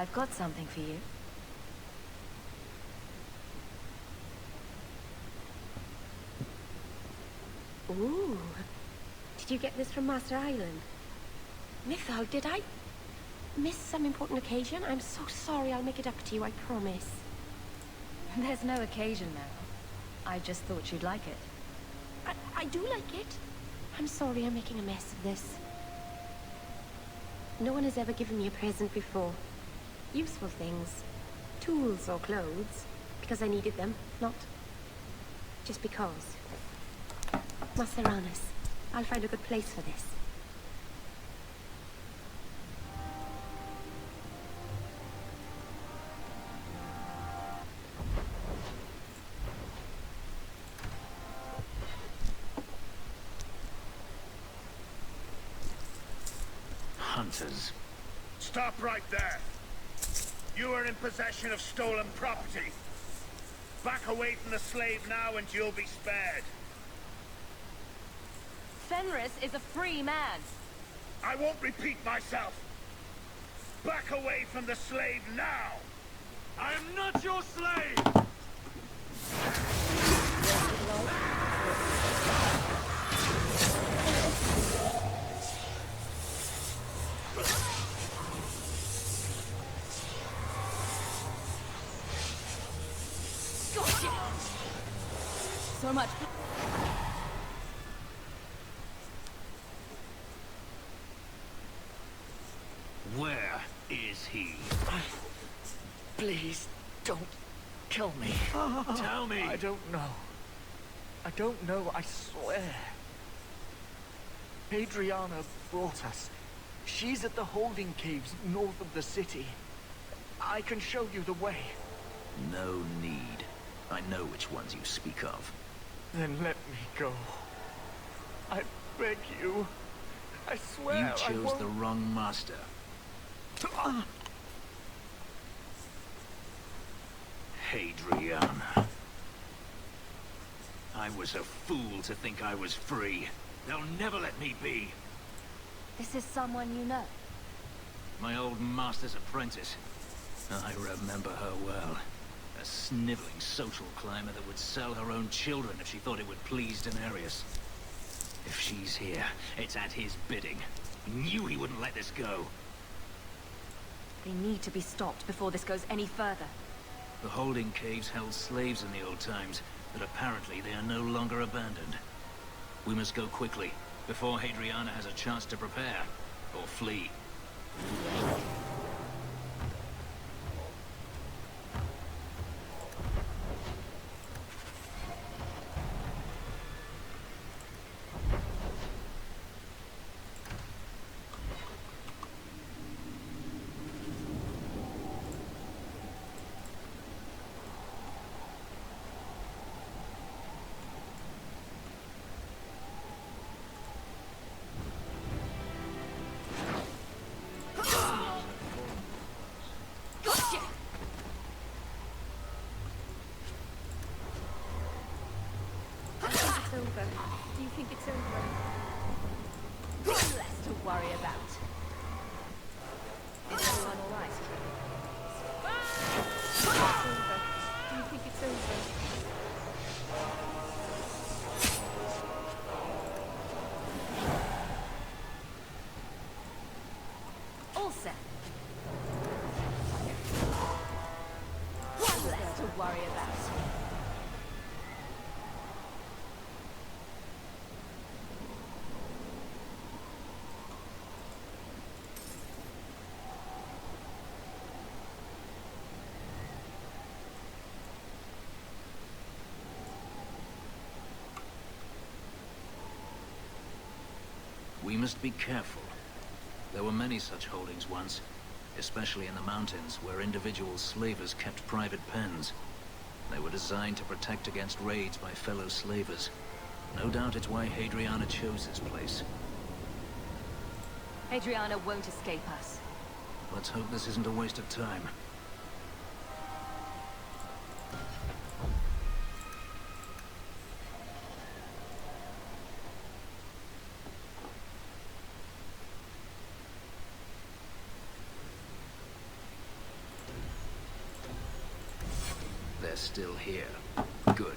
I've got something for you. Ooh. Did you get this from Master Island? Mytho, did I miss some important occasion? I'm so sorry. I'll make it up to you, I promise. There's no occasion now. I just thought you'd like it. I do like it. I'm sorry I'm making a mess of this. No one has ever given me a present before. Useful things. Tools or clothes. Because I needed them, not just because. Master Ranus, I'll find a good place for this. Hunters. Stop right there! You are in possession of stolen property. Back away from the slave now and you'll be spared. Fenris is a free man. I won't repeat myself. Back away from the slave now! I am not your slave! So much. Where is he? Please, don't kill me. Tell me! I don't know. I don't know, I swear. Adriana brought us. She's at the holding caves north of the city. I can show you the way. No need. I know which ones you speak of. Then let me go. I beg you. I swear You I chose won't... the wrong master. Hadriana. I was a fool to think I was free. They'll never let me be. This is someone you know. My old master's apprentice. I remember her well. A sniveling social climber that would sell her own children if she thought it would please Daenerys. If she's here, it's at his bidding. He knew he wouldn't let this go. They need to be stopped before this goes any further. The holding caves held slaves in the old times, but apparently they are no longer abandoned. We must go quickly, before Hadriana has a chance to prepare, or flee. It's over. Do you think it's over? One less to worry about. Is everyone alright? It's over. Do you think it's over? All set. One less to worry about. We must be careful. There were many such holdings once, especially in the mountains, where individual slavers kept private pens. They were designed to protect against raids by fellow slavers. No doubt it's why Hadriana chose this place. Adriana won't escape us. Let's hope this isn't a waste of time. they're still here. Good.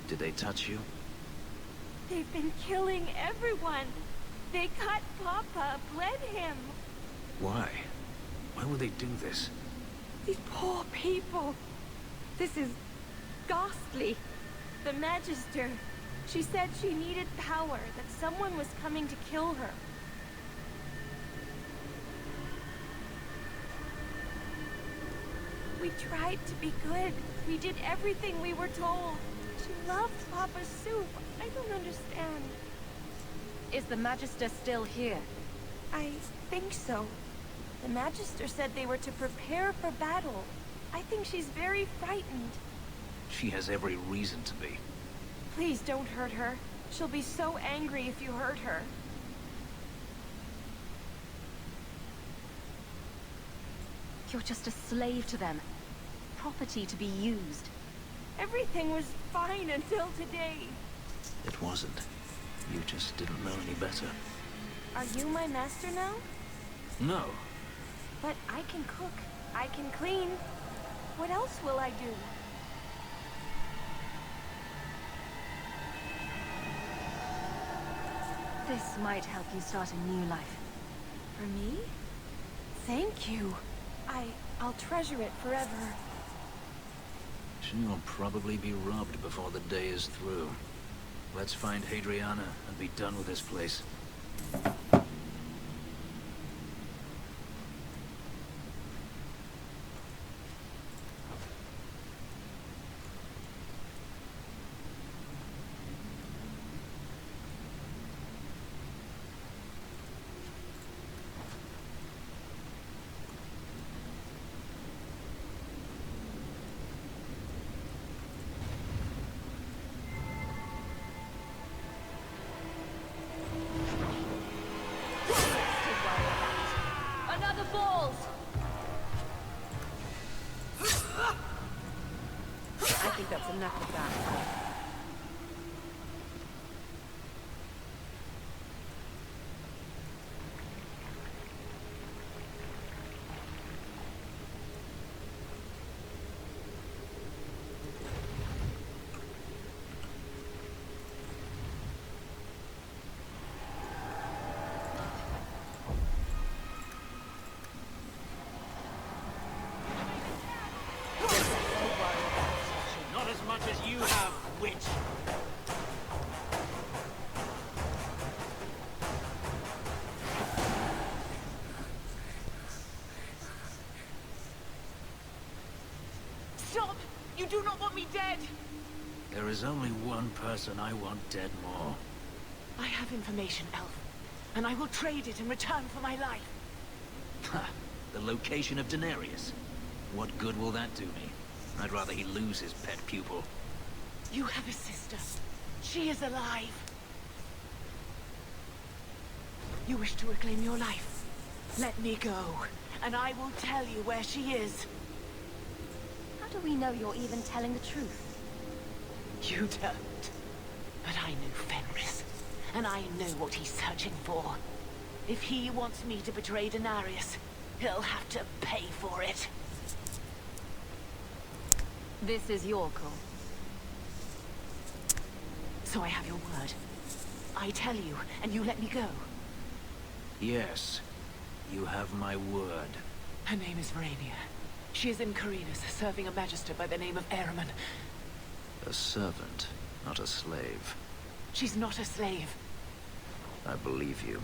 Did they touch you? They've been killing everyone. They cut Papa, bled him. Why? Why would they do this? These poor people. This is ghastly. The Magister. She said she needed power, that someone was coming to kill her. We tried to be good. We did everything we were told. She loved Papa's soup. I don't understand. Is the Magister still here? I think so. The Magister said they were to prepare for battle. I think she's very frightened. She has every reason to be. Please don't hurt her. She'll be so angry if you hurt her. You're just a slave to them. Property to be used. Everything was fine until today. It wasn't. You just didn't know any better. Are you my master now? No. But I can cook. I can clean. What else will I do? This might help you start a new life. For me? Thank you. I'll treasure it forever. She'll probably be robbed before the day is through. Let's find Hadriana and be done with this place. Another balls! I think that's enough of that. Not as much as you have, witch. Stop! You do not want me dead! There is only one person I want dead more. I have information, Elf, and I will trade it in return for my life. Ha! The location of Denarius. What good will that do me? I'd rather he lose his pet pupil. You have a sister. She is alive. You wish to reclaim your life? Let me go, and I will tell you where she is. How do we know you're even telling the truth? You don't. But I knew Fenris, and I know what he's searching for. If he wants me to betray Denarius, he'll have to pay for it. This is your call. So I have your word. I tell you, and you let me go. Yes, you have my word. Her name is Verania. She is in Carinas, serving a magister by the name of Ehrman. A servant, not a slave. She's not a slave. I believe you.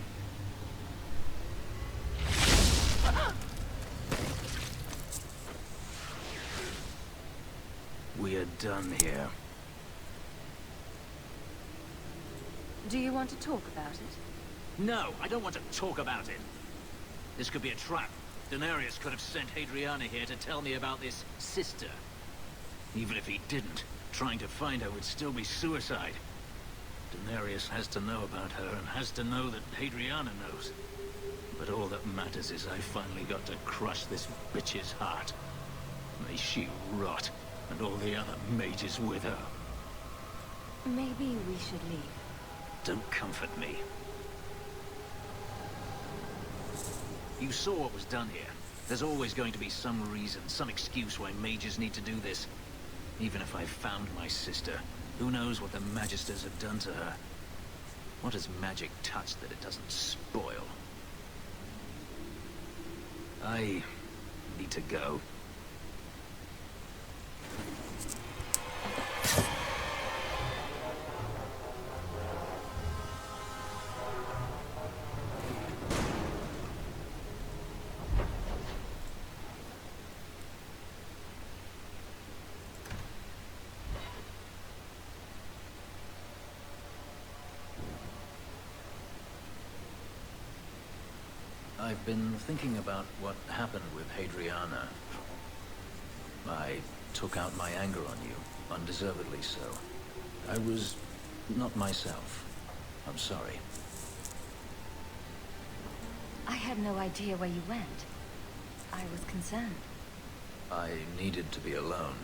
We are done here. Do you want to talk about it? No, I don't want to talk about it. This could be a trap. Denarius could have sent Hadriana here to tell me about this sister. Even if he didn't, trying to find her would still be suicide. Denarius has to know about her and has to know that Hadriana knows. But all that matters is I finally got to crush this bitch's heart. May she rot, and all the other mages with her. Maybe we should leave. Don't comfort me. You saw what was done here. There's always going to be some reason, some excuse why mages need to do this. Even if I found my sister, who knows what the Magisters have done to her? What has magic touched that it doesn't spoil? I need to go. I've been thinking about what happened with Hadriana. I took out my anger on you, undeservedly so. I was not myself. I'm sorry. I had no idea where you went. I was concerned. I needed to be alone.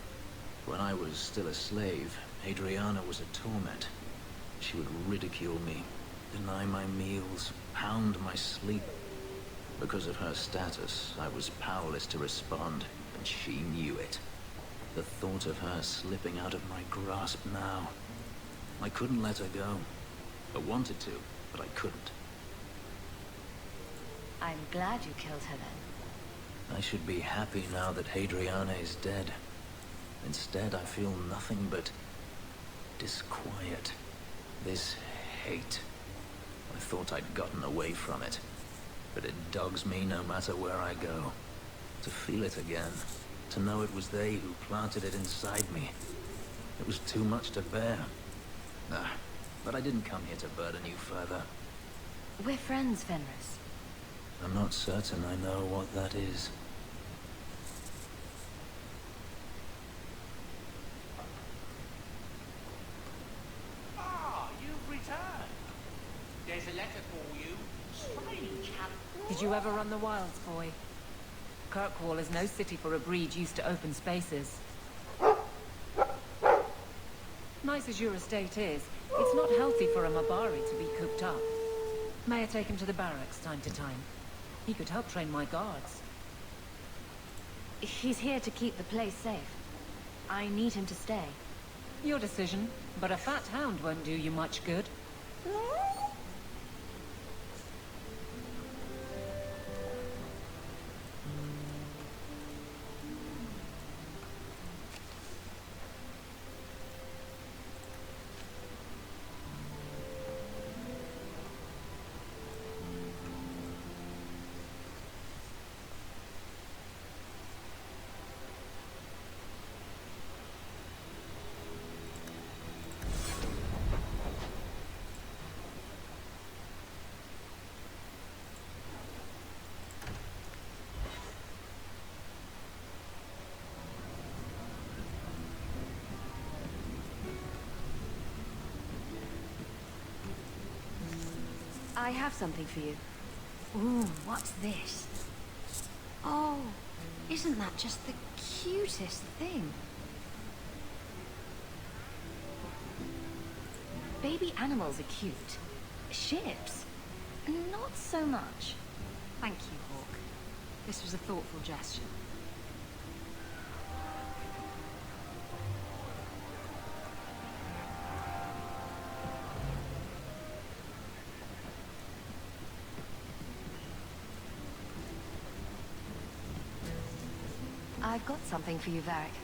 When I was still a slave, Hadriana was a torment. She would ridicule me, deny my meals, hound my sleep. Because of her status, I was powerless to respond, and she knew it. The thought of her slipping out of my grasp now. I couldn't let her go. I wanted to, but I couldn't. I'm glad you killed her then. I should be happy now that Hadriana is dead. Instead, I feel nothing but disquiet. This hate. I thought I'd gotten away from it. But it dogs me no matter where I go. To feel it again. To know it was they who planted it inside me. It was too much to bear. But I didn't come here to burden you further. We're friends, Fenris. I'm not certain I know what that is. Ah, you've returned. There's a letter for you. Strange how... Did you ever run the wilds, boy? Kirkwall is no city for a breed used to open spaces. Nice as your estate is, it's not healthy for a Mabari to be cooped up. May I take him to the barracks time to time? He could help train my guards. He's here to keep the place safe. I need him to stay. Your decision, but a fat hound won't do you much good. I have something for you. Ooh, what's this? Oh, isn't that just the cutest thing? Baby animals are cute. Ships? Not so much. Thank you, Hawk. This was a thoughtful gesture. I've got something for you, Varric.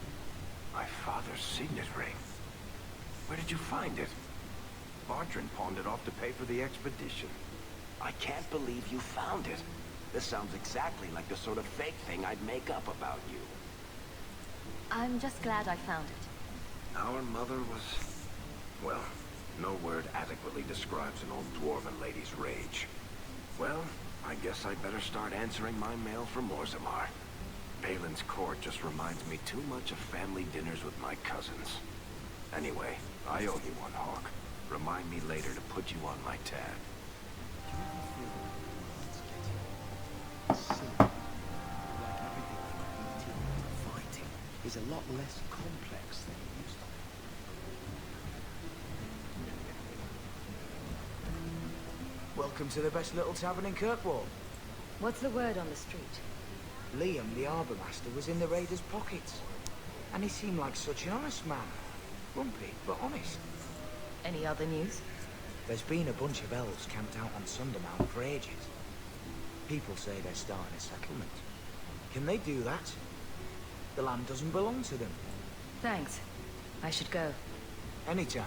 My father's signet ring. Where did you find it? Bartran pawned it off to pay for the expedition. I can't believe you found it. This sounds exactly like the sort of fake thing I'd make up about you. I'm just glad I found it. Our mother was... well, no word adequately describes an old dwarven lady's rage. Well, I guess I'd better start answering my mail from Orzammar. Balin's court just reminds me too much of family dinners with my cousins. Anyway, I owe you one, Hawk. Remind me later to put you on my tab. Do you ever feel like it's getting silly? Like everything from eating and fighting is a lot less complex than it used to be. Welcome to the best little tavern in Kirkwall. What's the word on the street? Liam, the harbour master, was in the raiders' pockets. And he seemed like such an honest man. Grumpy, but honest. Any other news? There's been a bunch of elves camped out on Sundermount for ages. People say they're starting a settlement. Can they do that? The land doesn't belong to them. Thanks. I should go. Anytime.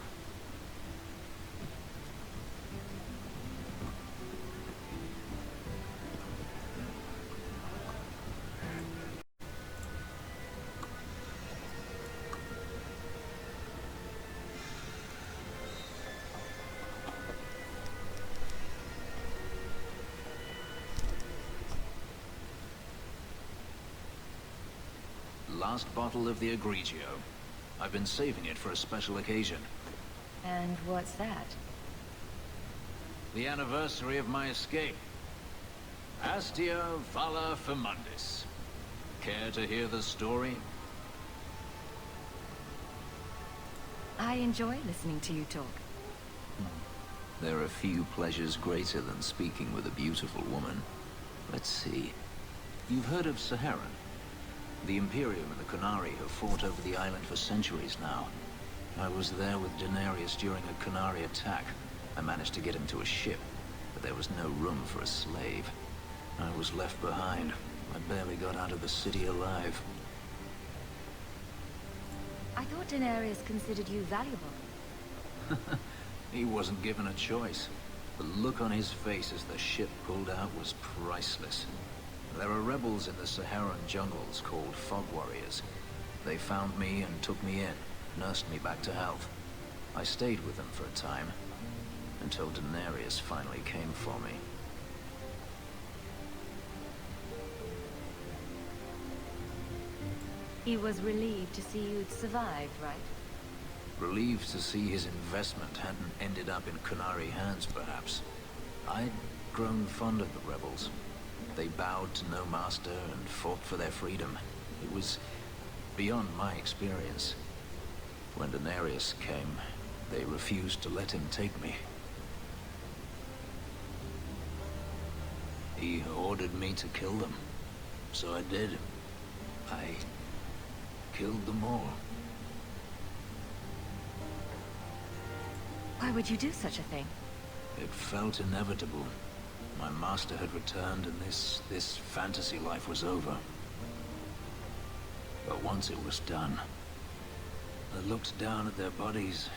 Last bottle of the Egregio. I've been saving it for a special occasion. And what's that? The anniversary of my escape. Astia Vala Firmundis. Care to hear the story? I enjoy listening to you talk. There are few pleasures greater than speaking with a beautiful woman. Let's see. You've heard of Saharan? The Imperium and the Qunari have fought over the island for centuries now. I was there with Daenerys during a Qunari attack. I managed to get him to a ship, but there was no room for a slave. I was left behind. I barely got out of the city alive. I thought Daenerys considered you valuable. He wasn't given a choice. The look on his face as the ship pulled out was priceless. There are rebels in the Saharan jungles called Fog Warriors. They found me and took me in, nursed me back to health. I stayed with them for a time, until Daenerys finally came for me. He was relieved to see you'd survived, right? Relieved to see his investment hadn't ended up in Qunari hands, perhaps. I'd grown fond of the rebels. They bowed to no master and fought for their freedom. It was beyond my experience. When Daenerys came, they refused to let him take me. He ordered me to kill them, so I did. I killed them all. Why would you do such a thing? It felt inevitable. My master had returned and this fantasy life was over. But once it was done, I looked down at their bodies.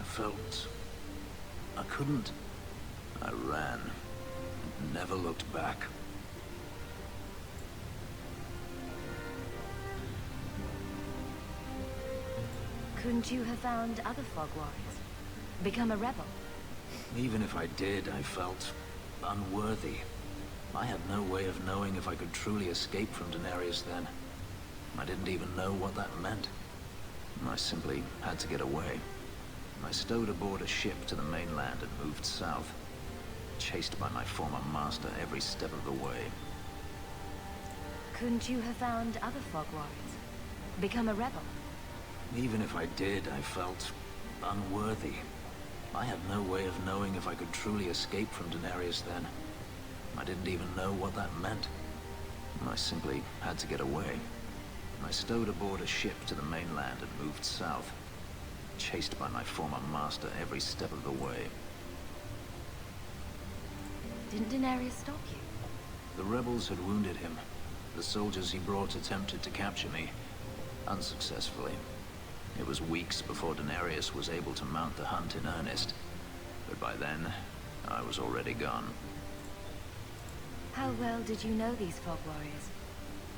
I felt I couldn't. I ran and never looked back. Couldn't you have found other Fog Warriors? Become a rebel? Even if I did, I felt unworthy. I had no way of knowing if I could truly escape from Daenerys then. I didn't even know what that meant. I simply had to get away. I stowed aboard a ship to the mainland and moved south, chased by my former master every step of the way. Couldn't you have found other Fog Warriors? Become a rebel? Even if I did, I felt unworthy. I had no way of knowing if I could truly escape from Daenerys then. I didn't even know what that meant. I simply had to get away. I stowed aboard a ship to the mainland and moved south, chased by my former master every step of the way. Didn't Daenerys stop you? The rebels had wounded him. The soldiers he brought attempted to capture me, unsuccessfully. It was weeks before Daenerys was able to mount the hunt in earnest. But by then, I was already gone. How well did you know these fog warriors?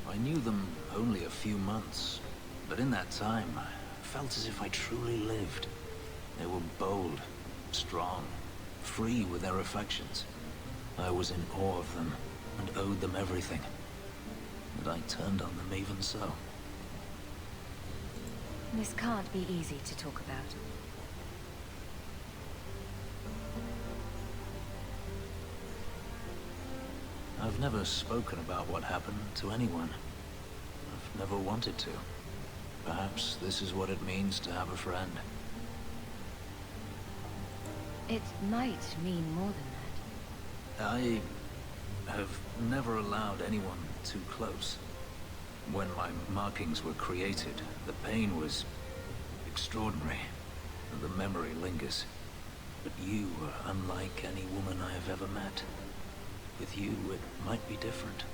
I knew them only a few months, but in that time, I felt as if I truly lived. They were bold, strong, free with their affections. I was in awe of them, and owed them everything. And I turned on them even so. This can't be easy to talk about. I've never spoken about what happened to anyone. I've never wanted to. Perhaps this is what it means to have a friend. It might mean more than that. I have never allowed anyone too close. When my markings were created, the pain was extraordinary, and the memory lingers. But you are unlike any woman I have ever met. With you, it might be different.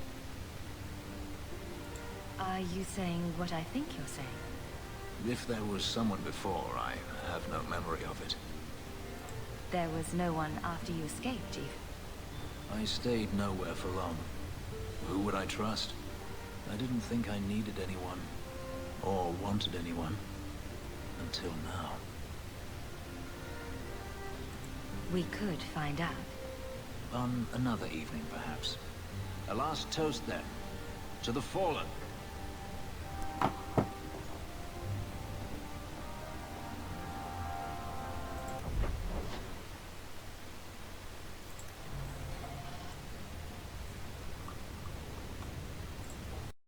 Are you saying what I think you're saying? If there was someone before, I have no memory of it. There was no one after you escaped, even? I stayed nowhere for long. Who would I trust? I didn't think I needed anyone, or wanted anyone, until now. We could find out. On another evening, perhaps. A last toast, then. To the fallen.